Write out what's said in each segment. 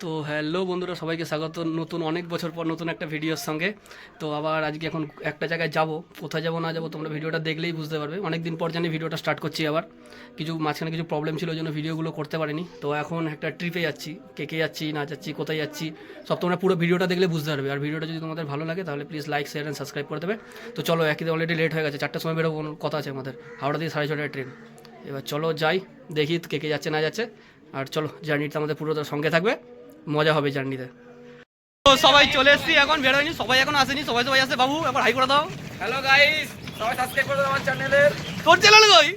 তো হ্যালো বন্ধুরা, সবাইকে স্বাগত নতুন অনেক বছর পর নতুন একটা ভিডিওর সঙ্গে। তো আবার আজকে এখন একটা জায়গায় যাব, কোথায় যাব না যাব তোমরা ভিডিওটা দেখলেই বুঝতে পারবে। অনেক দিন পর জানি ভিডিওটা স্টার্ট করছি আবার। মাঝখানে কিছু প্রবলেম ছিল, ওই জন্য ভিডিওগুলো করতে পারিনি। তো এখন একটা ট্রিপে যাচ্ছি, কে যাচ্ছি না যাচ্ছি কোথায় যাচ্ছি সব তোমরা পুরো ভিডিওটা দেখলে বুঝতে পারবে। আর ভিডিওটা যদি তোমাদের ভালো লাগে তাহলে please like share and subscribe করে দেবে। তো চলো, একই অলরেডি লেট হয়ে গেছে, 4টার সময় বেরোবো, কথা আছে আমাদের হাওড়া দিয়ে 6:30টায় ট্রেন। এবার চলো যাই, দেখি কে যাচ্ছে না যাচ্ছে। আর চলো, জার্নিটা আমাদের পুরো সঙ্গে থাকবে, মজা হবে জার্নিতে। তো সবাই চলে এসেছি, এখন বেরোয়নি, সবাই এখন আসেনি, সবাই আসে। বাবু একবার হাই করে দাও। হ্যালো গাইস, সবাই সাবস্ক্রাইব করে দাও আমার চ্যানেলের। তোর চ্যানেল কই?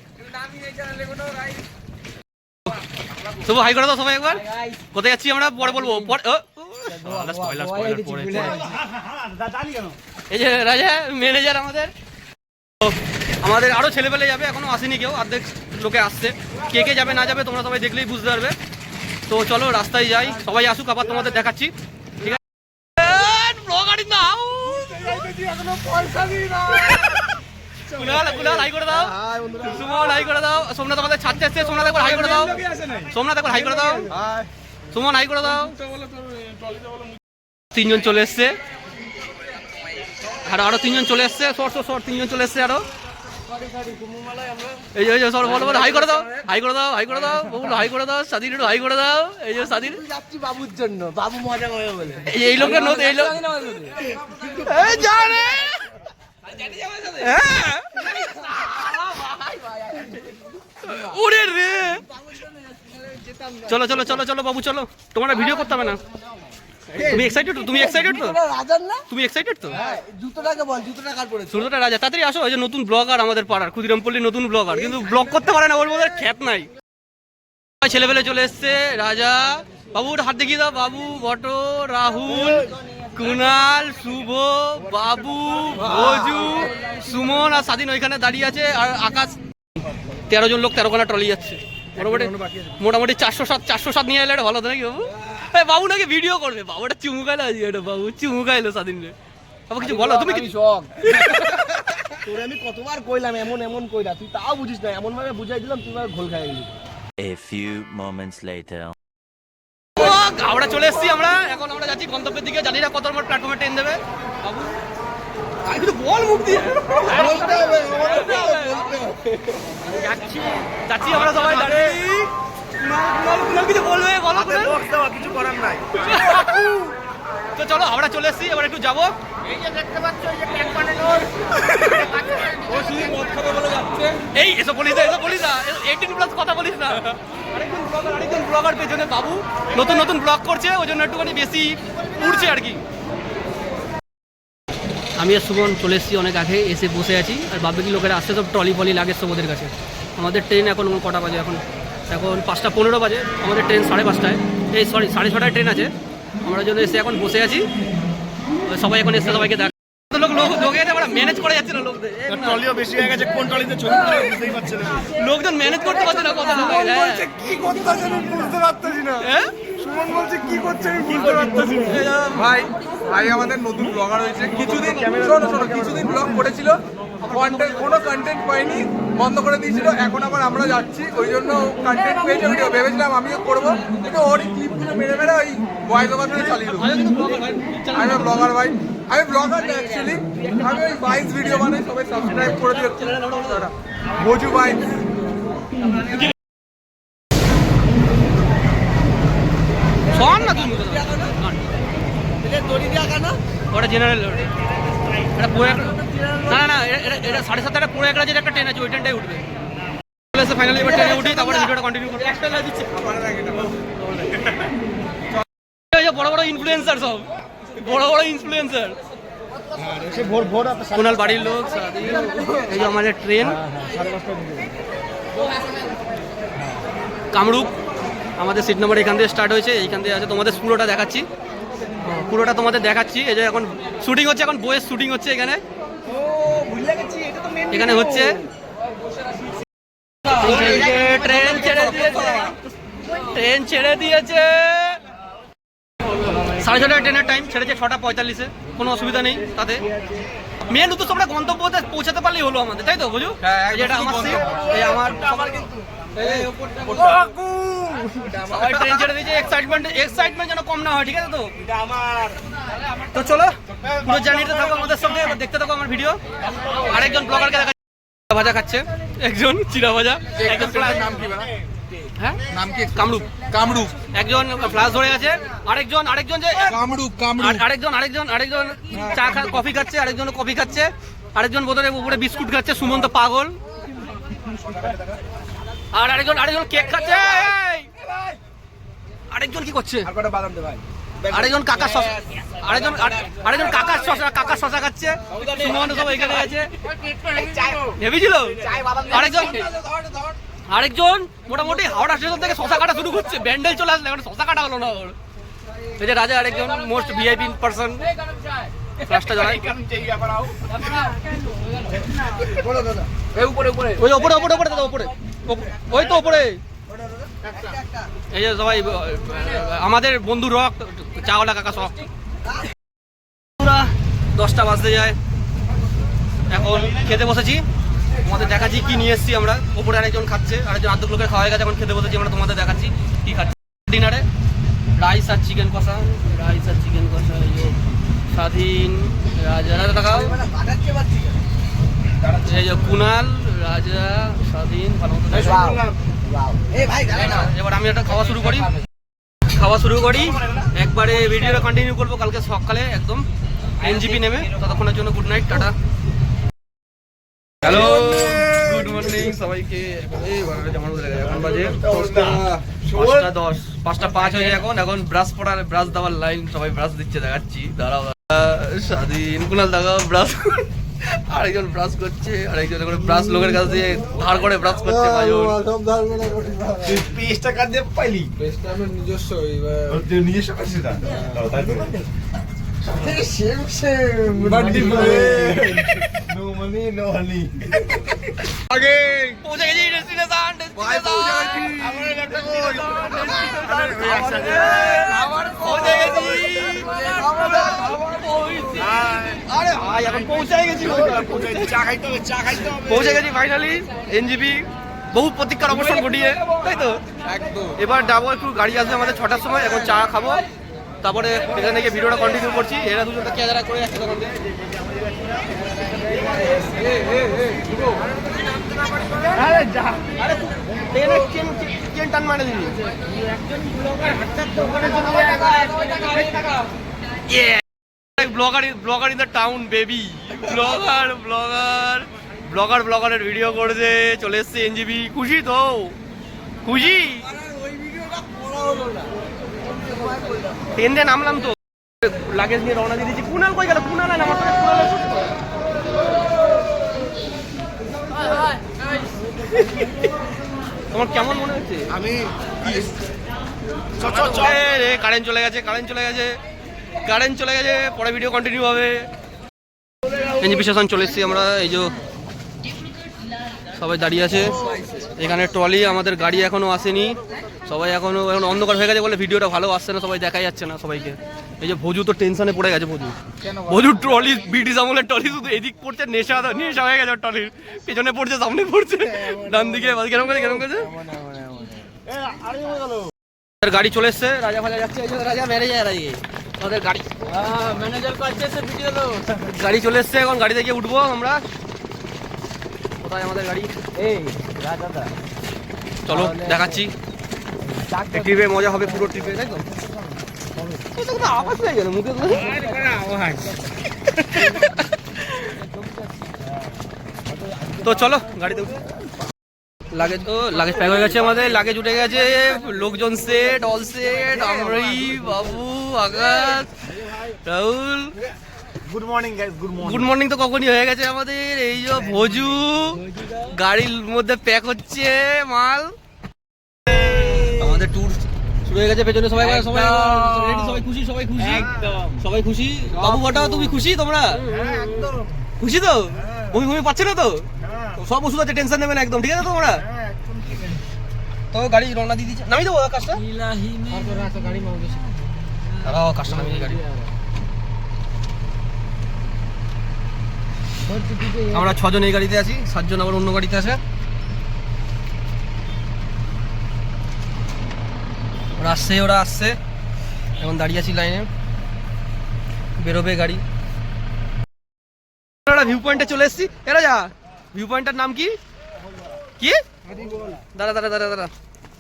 আমি এই চ্যানেলে কোনো গাইস। শুভ হাই করে দাও সবাই একবার। কোথায় যাচ্ছি আমরা পরে বলবো। এই যে রাজা ম্যানেজার আমাদের আরো ছেলেপেলে যাবে, এখনো আসেনি কেউ, অর্ধেক লোকে আসছে। কে যাবে না যাবে তোমরা সবাই দেখলেই বুঝতে পারবে। তো চলো রাস্তায় যাই, সবাই আসুক, আবার তোমাদের দেখাচ্ছি। ঠিক আছে, হাই করে দাও, সুমন হাই করে দাও, সোমনাথ আমাদের ছাড়তে এসছে, সোমনাথ একবার হাই করে দাও, সোমনাথ একবার হাই করে দাও, সুমন হাই করে দাও। 3জন চলে এসছে, আরো 3জন চলে এসছে, সর 3জন চলে এসছে আরো। এই যে সর বলো হাই করে দাও, হাই করে দাও, হাই করে দাও, বলো হাই করে দাও, সাদির একটু হাই করে দাও। এই যে সাদির যাচ্ছি বাবুর জন্য, বাবু মজা করে বলে। এই লোকটা নতুন, এই লোক এই যা রে। হ্যাঁ ওরে রে, চলো চলো চলো চলো বাবু চলো, তোমরা ভিডিও করতে হবে না। তুমি এক্সাইটেড তো? তুমি এক্সাইটেড তো? রাজার না? তুমি এক্সাইটেড তো? হ্যাঁ, জুতোটাকে বল, জুতোটা কার পড়েছে? ছোটটা রাজা, তাড়াতাড়ি আসো। ওই যে নতুন ব্লগার আমাদের পাড়ার, ক্ষুদিরামপল্লীর নতুন ব্লগার, কিন্তু ব্লগ করতে পারে না, ওর মধ্যে খ্যাত নাই। ছেলেপেলে চলে এসছে, রাজা বাবুর হাত দেখিয়ে দাও। বাবু, বটো, রাহুল, কুনাল, শুভ, বাবু, ভোজু, সুমন আর স্বাধীন ওইখানে দাঁড়িয়ে আছে। আর আকাশ, 13 জন লোক, 13খানা ট্রলি যাচ্ছে। মোটামুটি 407 নিয়ে এলে এটা ভালো হতো নাকি বাবু? বাবু নাকি ভিডিও করবে, বাবু এটা চুমু খাইলো আজকে, এটা বাবু চুমু খাইলো স্বাধীন রে। বাবু কিছু বলো, তুমি কি শখ? তোরে আমি কতবার কইলাম এমন কইরা, তুই তাও বুঝিস না। এমন ভাবে বুঝাই দিলাম, তুই ঘোল খাই গেলি। A few moments later. Howrah চলে এসেছি আমরা, এখন আমরা যাচ্ছি গন্তব্যের দিকে। জানি না কত নম্বর প্ল্যাটফর্মে ট্রেন দেবে বাবু, কিন্তু বল মুখ দিয়ে। যাচ্ছি আমরা সবাই দাঁড়িয়ে, কিছু বলবে বলো, কিছু করার নাই। তো চলো হাওড়া চলে এসেছি, এবার একটু যাবো। এই যে দেখতে পাচ্ছ, এই যে ট্যাঙ্ক বানানোর ও শুধু মদ খাবে বলে যাচ্ছে। এই এসব বলিস না, 18+ কথা বলিস না। আরেকজন ব্লগার পেছনে বাবু নতুন ব্লগ করছে, ওই জন্য একটুখানি বেশি উড়ছে আর কি। আমি আর সুমন চলে এসেছি অনেক আগে, এসে বসে আছি। আর বাকি লোকেরা আসছে, সব ট্রলি ফলি লাগে সব ওদের কাছে। আমাদের ট্রেন এখন কটা বাজে? এখন 5:15 বাজে। আমাদের ট্রেন 5:30টায়, এই সরি 6:30টায় ট্রেন আছে। আমরা জন্য এসে এখন বসে আছি, সবাই এখন এসে সবাইকে দেখ। ম্যানেজ করা যাচ্ছে না, লোকদের ট্রলিও বেশি হয়ে গেছে, কোন ট্রলিতে ছবি তুলে বুঝতেই পারছে না। লোকজন ম্যানেজ করতে পারছে না। কথা বলছে কি করতে আমি বুঝতে পারতেছি না। সুমন বলছে কি করছে আমি বুঝতে পারতেছি না। ভাই আমাদের নতুন ব্লগার হয়েছে, কিছুদিন কিছুদিন ব্লগ করেছিল, কোনো কন্টেন্ট পাইনি, বন্ধ করে দিয়েছিল। এখন আবার আমরা যাচ্ছি, ওই জন্য কন্টেন্ট পেয়েছে, ভিডিও ভেবেছিলাম আমিও করবো, কিন্তু ওরই ক্লিপগুলো মেরে ওই ভয়েস ওভার দিয়ে চালিয়ে দেবো। আমি ব্লগার ভাই, আমি ব্লগার না অ্যাকচুয়ালি, আমি ওই বাইন্স ভিডিও বানাই, সবাই সাবস্ক্রাইব করে দিও। ভোজু বাইন্স। ওটা জেনারেল, এটা না এটা 7:30 পুরো 1 রাজ্যের একটা ট্রেন আছে, ওই ট্রেনটাই উঠবে। ফাইনালি এবার ট্রেনে উঠি, তারপরে ভিডিওটা কন্টিনিউ করবো। বড় বড় ইনফ্লুয়েন্সার, সব বড় ইনফ্লুয়েন্সার, কুনাল বাড়ির লোক। এই যে আমাদের ট্রেন কামরূপ, আমাদের সিট নাম্বার এখান থেকে স্টার্ট হয়েছে, এইখান থেকে আছে। তোমাদের পুরোটা দেখাচ্ছি, এই যে এখন শুটিং হচ্ছে, এখন বইয়ের শুটিং হচ্ছে এখানে হচ্ছে। ট্রেন ছেড়ে দিয়েছে 6:30 ট্রেনের টাইম, ছেড়েছে 6:45-এ। কোনো অসুবিধা নেই তাতে। মেন উদ্দেশ্য আমরা গন্তব্যতে পৌঁছাতে পারলেই হলো আমাদের, তাই তো বুঝু? যেটা আমার সিট, এই আমার সবাই ট্রেন ছেড়ে দিয়েছে, এক্সাইটমেন্ট যেন কম না হয়, ঠিক আছে তো? তো চলো পুরো জার্নিটা থাকো আমাদের সঙ্গে, এবার দেখতে থাকো আমার ভিডিও। আরেকজন ব্লগারকে দেখা ভাজা খাচ্ছে, একজন চিরা ভাজা, একজন নাম কি বলা? হ্যাঁ নাম কি? কামরূপ, কামরূপ। একজন ফ্লাশ ধরে আছে, আরেকজন যে কামরূপ। আরেকজন চা কফি খাচ্ছে, আরেকজন কফি খাচ্ছে, আরেকজন বোতলের উপরে বিস্কুট খাচ্ছে, সুমন্ত পাগল, আর আরেকজন কেক খাচ্ছে, আরেকজন কি করছে, আর কটা বাদাম দে ভাই। আরেকজন কাকা শশা, আরেকজন কাকা শশা খাচ্ছে, সুমন্ত সব এখানে আছে, ভেবেছিল আরেকজন মোটামুটি হাওড়া স্টেশন থেকে শশা কাটা শুরু করছে, ব্যান্ডেল চলে আসলে এখন শশা কাটা হলো না ওর। এই যে রাজা আরেকজন মোস্ট ভিআইপি পারসন, ফ্লাশটা জ্বালায় ওই উপরে দাদা, উপরে ওই তো উপরে। এই যে সবাই আমাদের বন্ধু রক, চাওয়ালা কাকা সব। 10টা বাজতে যায়, এখন খেতে বসেছি, তোমাদের দেখাচ্ছি কি নিয়ে এসেছি আমরা। ওপরে আরেকজন খাচ্ছে, আরেকজন আর্ধেক লোকের খাওয়া হয়ে গেছে, এখন খেতে বসেছি আমরা, তোমাদের দেখাচ্ছি কি খাচ্ছি। ডিনারে রাইস আর চিকেন কষা, এই যে স্বাধীন রাজা দেখাও, এই যে কুনাল রাজা স্বাধীন, ভালো মতো এবার আমি একটা খাওয়া শুরু করি একবারে ভিডিওটা কন্টিনিউ করবো কালকে সকালে একদম এনজিপি নেমে। ততক্ষণের জন্য good night, tata. Hello, good morning সবাইকে। এখন বাজে 5:05 হয়ে যায় এখন ব্রাশ দেওয়ার লাইন, সবাই ব্রাশ দিচ্ছে, দেখাচ্ছি দাঁড়াও। স্বাধীন কুনাল দেখাও ব্রাশ, আরেকজন ব্রাশ করছে, আরেকজন করে ব্রাশ লোকের কাছ দিয়ে ধার করে ব্রাশ করছে। পেস্টটা কাট দিয়ে পাইলি। পেস্টটা আমার নিজস্ব, নিজস্ব পেস্টটা তাই তো। আগে পৌঁছে গেছি ডেস্টিনেশন। আরে ভাই এখন পৌঁছে গেছি ফাইনালি এনজিপি। বহু প্রতীক্ষার অবসান ঘটিয়ে, তাই তো? একদম। এবার যাবো একটু, গাড়ি আসবে আমাদের 6টার সময়, এখন চা খাবো, তারপরে এখানে গিয়ে ভিডিওটা কন্টিনিউ করছি। এরা দুজনটা ক্যামেরা করে যাচ্ছে তখন। চেন টান মানে দিবি। Blogger in the town baby, ব্লগারের ভিডিও করেছে, চলে এসছে এনজিবি। খুশি তো? খুশি? ট্রেন দিয়ে নামলাম তো, লাগেজ নিয়ে রওনা দিয়ে দিচ্ছি। কুনাল কই গেল? কুনাল না আমার সাথে কুনাল। তোমার কেমন মনে হচ্ছে? আমি কারেন্ট চলে গেছে, পরে ভিডিও কন্টিনিউ হবে। এনজিপি স্টেশন চলে এসেছি আমরা, এই যে সবাই দাঁড়িয়ে আছে এখানে। ট্রলি, আমাদের গাড়ি এখনো আসেনি, সবাই এখন অন্ধকার হয়ে গেছে বলে ভিডিওটা ভালো আসছে না, সবাই দেখাই যাচ্ছে না সবাইকে। এই যে ভোজু তো টেনশনে পড়ে গেছে। ভোজু ট্রলি, ব্রিটিশ আমলের ট্রলি, শুধু এদিক পড়ছে, নেশা হয়ে গেছে ট্রলির, পেছনে পড়ছে, সামনে পড়ছে, ডান দিকে কেরম গেছে। গাড়ি চলে এসছে, রাজা ভাজা যাচ্ছে, রাজা ম্যানেজার আমাদের গাড়ি, গাড়ি চলে এসছে, এখন গাড়িতে গিয়ে উঠবো আমরা। কোথায় আমাদের গাড়ি? চলো দেখাচ্ছি, ট্রিপে মজা হবে পুরো ট্রিপে, তাই তো? আওয়াজ হয়ে গেল মুখে। তো চলো গাড়িতে উঠে, লাগেজ প্যাক হয়ে গেছে আমাদের, লাগেজ উঠে গেছে, লোকজন সেট, অল সেট, আমরাই, Babu, Akash, Rahul. Good morning guys, good morning তো কখনই হয়ে গেছে আমাদের। এই যে ভোজু গাড়ির মধ্যে প্যাক হচ্ছে মাল, আমাদের ট্যুর শুরু হয়ে গেছে। পেছনে সবাই রেডি, সবাই খুশি। বাবু বটা, তুমি খুশি? তোমরা খুশি তো? ভূমি পাচ্ছে না তো? সব ওষুধ আছে, টেনশন নেবে না একদম, ঠিক আছে তোমরা? তো গাড়ি রওনা দিয়ে দিচ্ছে, নামিয়ে দেবো কাজটা, কাজটা নামিয়ে গাড়ি। আমরা 6 জন এই গাড়িতে আছি, 7 জন আবার অন্য গাড়িতে আছে। ওরা আসছে এখন দাঁড়িয়ে আছি লাইনে, বেরোবে গাড়ি। ভিউ পয়েন্টে চলে এসেছি। এরা যা ভিউ পয়েন্টের নাম কি কি দাঁড়া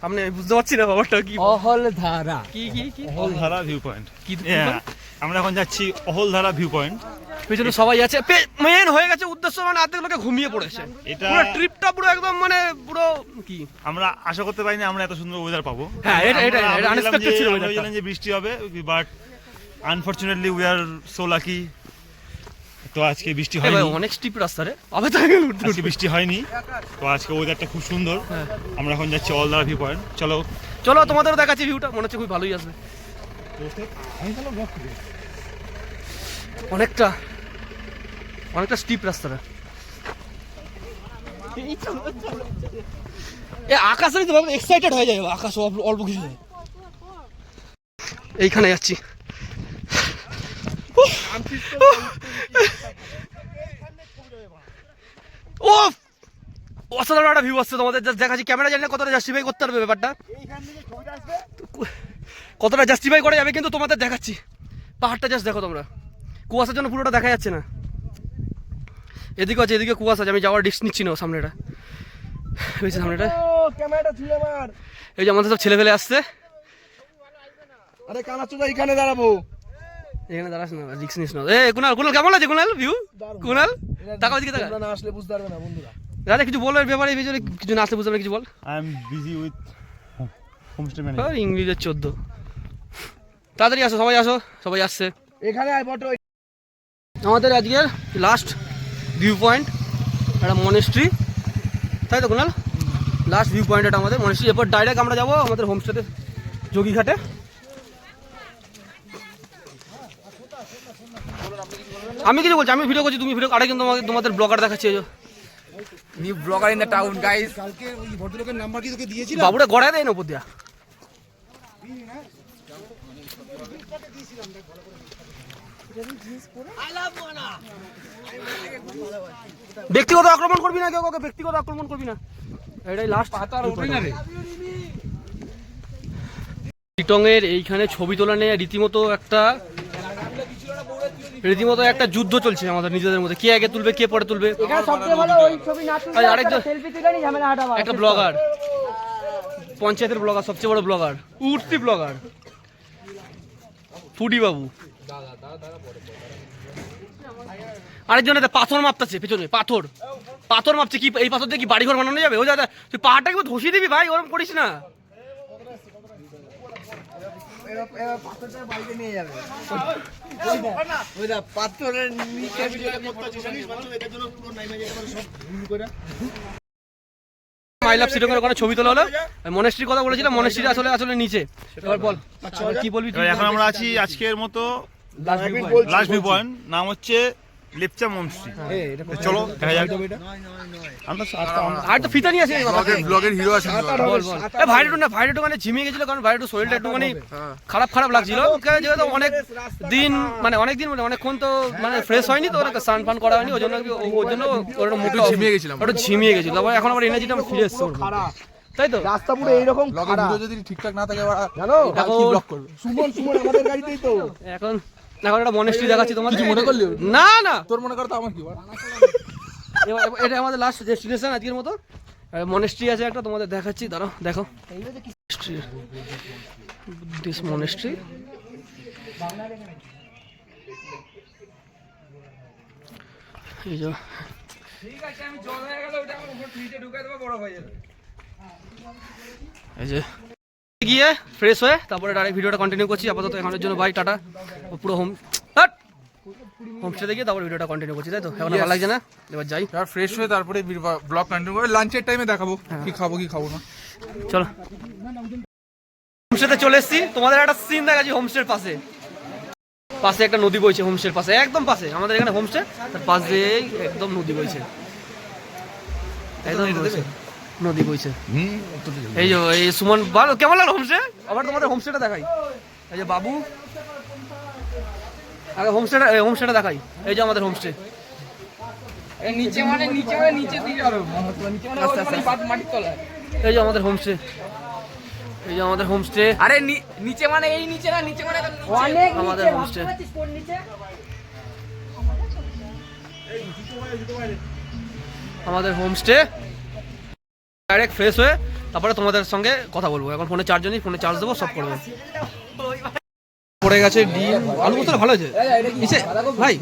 সামনে আমি বুঝতে পারছি না ব্যাপারটা কি। অহলধারা। কি অহলধারা ভিউ পয়েন্ট। কি আমরা এখন যাচ্ছি অহলধারা ভিউ পয়েন্ট। পেছনে সবাই আছে, মেন হয়ে গেছে উদ্দেশ্য, মানে আর্ধেক লোকে ঘুমিয়ে পড়েছে। এটা পুরো ট্রিপটা পুরো একদম মানে পুরো কি আমরা আশা করতে পারিনি আমরা এত সুন্দর ওয়েদার পাবো। হ্যাঁ, এটা আনএক্সপেক্টেড ছিল আমরা ভেবেছিলাম যে বৃষ্টি হবে, but unfortunately we are so lucky. তো আজকে বৃষ্টি হয়নি, অনেক স্টিপ রাস্তা রে, আজকে বৃষ্টি হয়নি। তো আজকে ওয়েদারটা খুব সুন্দর। আমরা এখন যাচ্ছি অহলধারা ভিউ পয়েন্ট। চলো তোমাদেরও দেখাচ্ছি ভিউটা, মনে হচ্ছে খুব ভালোই আসবে। অনেকটা স্টিপ রাস্তাটা। আকাশে এক্সাইটেড হয়ে যায়, আকাশ অল্প কিছু। এইখানে যাচ্ছি, ও অসাধারণ একটা ভিউ আসছে তোমাদের দেখাচ্ছি। ক্যামেরা জানি না কতটা জাস্টিফাই করতে পারবে ব্যাপারটা, কতটা জাস্টিফাই করা যাবে, কিন্তু তোমাদের দেখাচ্ছি। পাহাড়টা জাস্ট দেখো তোমরা, কুয়াশার জন্য পুরোটা দেখা যাচ্ছে না। এদিকে আছে, এদিকে কুয়াশা আছে, আমি যাওয়ার রিস্ক নিচ্ছি না। সামনেটা সামনেটা এই যে আমাদের সব ছেলে ফেলে আসছে। আরে কানাচুদা এখানে দাঁড়াবো, এখানে দাঁড়াস না, রিস্ক নিস না। কুনাল কেমন লাগে কুনাল ভিউ? কুনাল তাকাও এদিকে, তাকা। না আসলে বুঝতে পারবে না বন্ধুরা। দাদা কিছু বলার ব্যাপারে কিছু না আসলে বুঝতে পারবে, কিছু বল। I am busy with homestay manager. ইংলিশের 14। তাড়াতাড়ি আসো, সবাই আসছে। এখানে আয় বটো। আমাদের আজকের লাস্ট ভিউ পয়েন্ট একটা মনেস্ট্রি, তাই তো কুনাল? লাস্ট ভিউ পয়েন্ট এটা আমাদের মনেস্ট্রি। এরপর ডাইরেক্ট আমরা যাবো আমাদের হোমস্টেতে, যোগীঘাটে। আমি কিছু বলছি, আমি ভিডিও করছি, তুমি ভিডিও আরে, কিন্তু তোমাদের ব্লগার দেখাচ্ছি। New blogger in the town guys. কালকে ওই ভদ্রলোকের নাম্বার কি তোকে দিয়েছিল? বাবুরা গড়ায় দেয় না উপর দিয়া। ব্যক্তিগত আক্রমণ করবি না, কেউ ব্যক্তিগত আক্রমণ করবি না। এটাই লাস্ট। চিটং এর এইখানে ছবি তোলা নিয়ে রীতিমতো একটা যুদ্ধ চলছে আমাদের নিজেদের মধ্যে, কে আগে তুলবে কে পরে তুলবে। একটা ব্লগার, পঞ্চায়েতের ব্লগার, সবচেয়ে বড় ব্লগার, উঠতি ব্লগার ফুডি বাবু। আরেকজন পাথর মাপতেছে পেছনে, পাথর মাপছে। কি এই পাথর দিয়ে কি বাড়িঘর বানানো যাবে? ও দাদা তুই পাহাড়টাকে ধসিয়ে দিবি ভাই, ওরকম করিস না। ছবি তোলা হলো, মনেস্ট্রির কথা বলেছিলাম, মনেস্ট্রি আসলে নিচে। এবার বল কি বলবি? এখন আমরা আছি আজকের মতো লাস্ট ভিউ পয়েন্ট, নাম হচ্ছে লেপচা মনস্ট্রি। চলো দেখা যাক। আর তো ফিতা নিয়ে আসে ব্লগের হিরো আছে। ভাইরাটো মানে ঝিমিয়ে গেছিল, কারণ ভাইরাটো শরীরটা একটু মানে খারাপ লাগছিল। যেহেতু অনেকক্ষণ তো মানে ফ্রেশ হয়নি, তো স্নান ফান করা হয়নি, ওই জন্য ওটা ঝিমিয়ে গেছিল। তারপর এখন আবার এনার্জিটা ফিরে এসছে, তাই তো? রাস্তা পুরো এইরকম খারাপ, যদি ঠিকঠাক না থাকে জানো কি ব্লগ করবে? সুমন আমাদের গাড়িতেই তো। এখন একটা মনেস্ট্রি দেখাচ্ছি তোমার। কিছু মনে করলি? না তোর মনে কর তো আমার কি? এটা আমাদের লাস্ট ডেস্টিনেশন আজকের মতো। মনেস্ট্রি আছে একটা, তোমাদের দেখাচ্ছি, দাঁড়াও দেখো। দিস মনেস্ট্রি, এই যে গিয়ে ফ্রেশ হয়ে তারপরে ডাইরেক্ট ভিডিওটা কন্টিনিউ করছি। আপাতত এখনের জন্য ভাই টাটা। পুরো হোমস্টে গিয়ে তারপরে ভিডিওটা কন্টিনিউ করছি, তাই তো? এখন ভালো লাগছে না, এবার যাই ফ্রেশ হয়ে তারপরে ব্লগ কন্টিনিউ করে লাঞ্চের টাইমে দেখাবো কি খাবো কি খাবো না। চলো হোমস্টেতে চলে এসেছি, তোমাদের একটা সিন দেখাচ্ছি। হোমস্টের পাশে একটা নদী বইছে, হোমস্টের পাশে একদম পাশে, আমাদের এখানে হোমস্টে, তার পাশ দিয়ে একদম নদী বইছে, একদম নদী বইছে। এই যে এই সুমন, ভালো কেমন লাগলো হোমস্টে? আবার তোমাদের হোমস্টেটা দেখাই। এই যে বাবু, আগে হোমস্টেটা দেখাই। এই যে আমাদের হোমস্টে, এই যে আমাদের হোমস্টে। এই যে আমাদের হোমস্টে, আরে নিচে মানে এই নিচে না, নিচে মানে আমাদের হোমস্টে। আমাদের হোমস্টে ডাইরেক্ট ফ্রেশ হয়ে তারপরে তোমাদের সঙ্গে কথা বলবো। এখন ফোনে চার্জ নেই, ফোনে চার্জ দেবো, সব করবো। পড়ে গেছে ডিম, আলু পোস্তটা ভালো হয়েছে ইসে ভাই।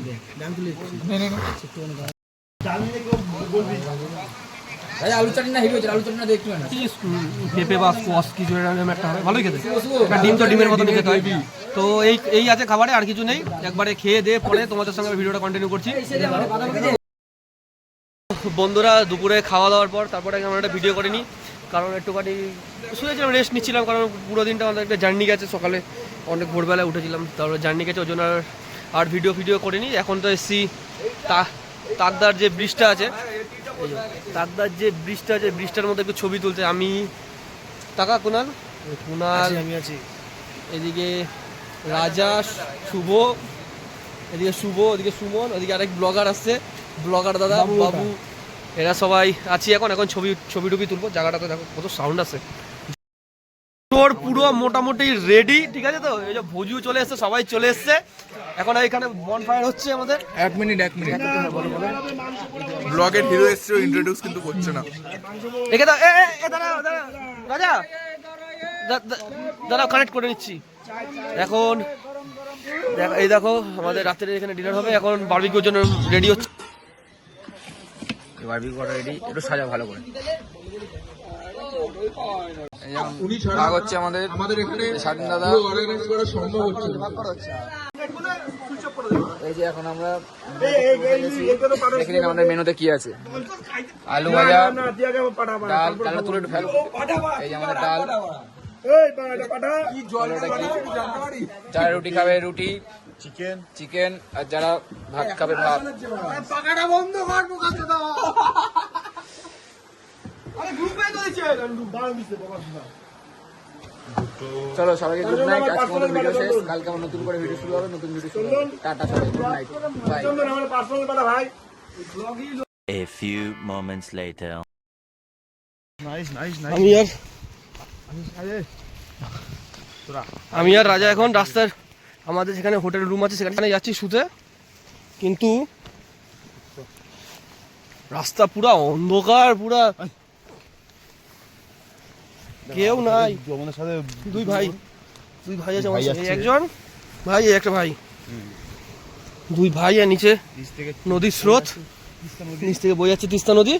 আলু চাটনি না, হেভি হয়েছে আলু চাটনি না, দেখতে না পেঁপে বা স্কোয়াশ কিছু এরকম একটা হবে, ভালোই খেতে। একটা ডিম তো ডিমের মতন খেতে হয়। তো এই আছে খাবারে, আর কিছু নেই। একবারে খেয়ে দিয়ে পরে তোমাদের সঙ্গে ভিডিওটা কন্টিনিউ করছি। বন্ধুরা দুপুরে খাওয়া দাওয়ার পর তারপরে আমরা একটা ভিডিও করিনি, কারণ একটুখানি শুয়েছিলাম, রেস্ট নিচ্ছিলাম, কারণ পুরো দিনটা আমাদের একটা জার্নি গেছে। সকালে অনেক ভোরবেলায় উঠেছিলাম, তারপরে জার্নি গেছে, ওই জন্য আর ভিডিও করিনি। এখন তো এসছি তাকদার যে ব্রিজটা আছে, তাকদার যে ব্রিজটা আছে, ব্রিজটার মধ্যে একটু ছবি তুলতে। আমি টাকা কুনাল, আমি আছি এদিকে রাজা, শুভ, এদিকে ওদিকে সুমন, ওদিকে আরেক ব্লগার আসছে, ব্লগার দাদা বাবু, এরা সবাই আছি এখন ছবি টবি তুলবো। জায়গাটাতে দেখো কত সাউন্ড আছে। তোর পুরো মোটামুটি রেডি, ঠিক আছে তো? এই যে ভোজু চলে এসছে, সবাই চলে এসছে। এখন এখানে বনফায়ার হচ্ছে আমাদের। এক মিনিট ব্লগের হিরো এসছে, ইন্ট্রোডিউস কিন্তু করছে না। একে দাও, দাঁড়াও রাজা, দাঁড়াও কানেক্ট করে নিচ্ছি। এখন এই দেখো আমাদের রাত্রে এখানে ডিনার হবে। এখন বারবিকিউর জন্য রেডি হচ্ছে। বারবিকিউ করা রেডি, একটু সাজা ভালো করে। হচ্ছে আমাদের এখানে স্বাধীন দাদা, এই যে এখন আমরা দেখে নিন আমাদের মেনুতে কি আছে। আলু ভাজা, ডাল তুলে একটু ফেলো। এই যে আমাদের ডাল, যারা রুটি খাবে রুটি, চিকেন, আর যারা ভাত খাবে ভাত। চলো সবাইকে গুড নাইট। আজকে আমাদের ভিডিও শেষ, কালকে আমার নতুন করে ভিডিও শুরু হবে, নতুন ভিডিও শুরু হবে। টাটা সবাই, good night, bye. A few moments later. আমি আর রাজা এখন রাস্তার, আমাদের যেখানে হোটেল রুম আছে সেখানে যাচ্ছি শুতে, কিন্তু রাস্তা পুরা অন্ধকার, পুরা কেউ নাই। দুই ভাই আছে আমার সাথে, একজন ভাই, একটা ভাই, দুই ভাই। আর নিচে নদীর স্রোত, নিচ থেকে বয়ে যাচ্ছে তিস্তা নদী।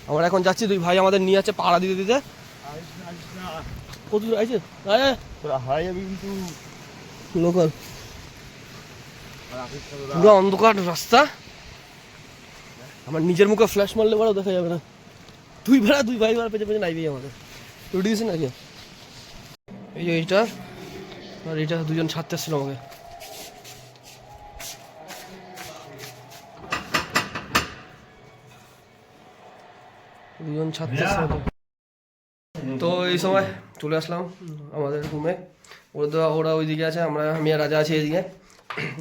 আমরা এখন যাচ্ছি, দুই ভাই আমাদের নিয়ে যাচ্ছে পাড়া দিতে। কত দূর আছে লোকাল, পুরো অন্ধকার রাস্তা। আমার নিজের মুখে ফ্ল্যাশ মারলে বড় দেখা যাবে না। দুই ভাই পেছনে নাইবেই আমাদের। রুটি দিয়েছে নাকি? এই যে এইটা আর এইটা, দুজন ছাড়তে আসছিল আমাকে। দুজন ছাড়তে আসছিল। তো এই সময় চলে আসলাম আমাদের রুমে। ওরা ওইদিকে আছে, আমি আর রাজা আছি এইদিকে।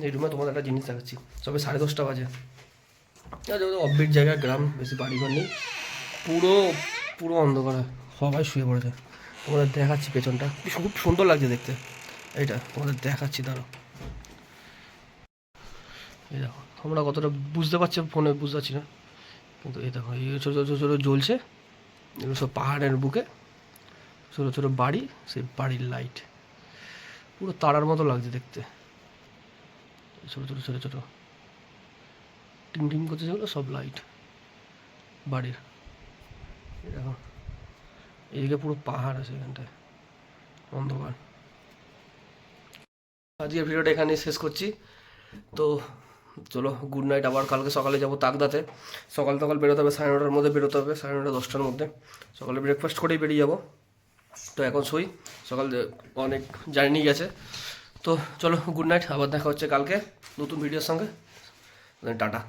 এই রুমে তোমাদের একটা জিনিস দেখাচ্ছি। সবে 10:30 বাজে। অফবিট জায়গা, গ্রাম, বেশি বাড়িঘর নেই, পুরো অন্ধকার, সবাই শুয়ে পড়েছে। তোমাদের দেখাচ্ছি পেছনটা, খুব সুন্দর লাগছে দেখতে। এইটা তোমাদের দেখাচ্ছি, দাঁড়ো। এই দেখো, তোমরা কতটা বুঝতে পারছো, ফোনে বুঝতে পারছি না, কিন্তু এই দেখো এই ছোটো জ্বলছে। এগুলো সব পাহাড়ের বুকে ছোটো বাড়ি, সেই বাড়ির লাইট পুরো তারার মতো লাগছে দেখতে। ছোটো টিম করতে, যেগুলো সব লাইট বাড়ির। দেখো এইদিকে পুরো পাহাড় আছে, এখানটায় অন্ধকার। আজকের ভিডিওটা এখানেই শেষ করছি। তো চলো গুড নাইট। আবার কালকে সকালে যাবো তাকদাতে। সকাল বেরোতে হবে, 9:30-র মধ্যে বেরোতে হবে, 9:30-10টার মধ্যে। সকালে ব্রেকফাস্ট করেই বেরিয়ে যাবো। তো এখন শুই, সকাল অনেক জার্নি গেছে। তো চলো গুড নাইট, আবার দেখা হচ্ছে কালকে নতুন ভিডিওর সঙ্গে। টাটা।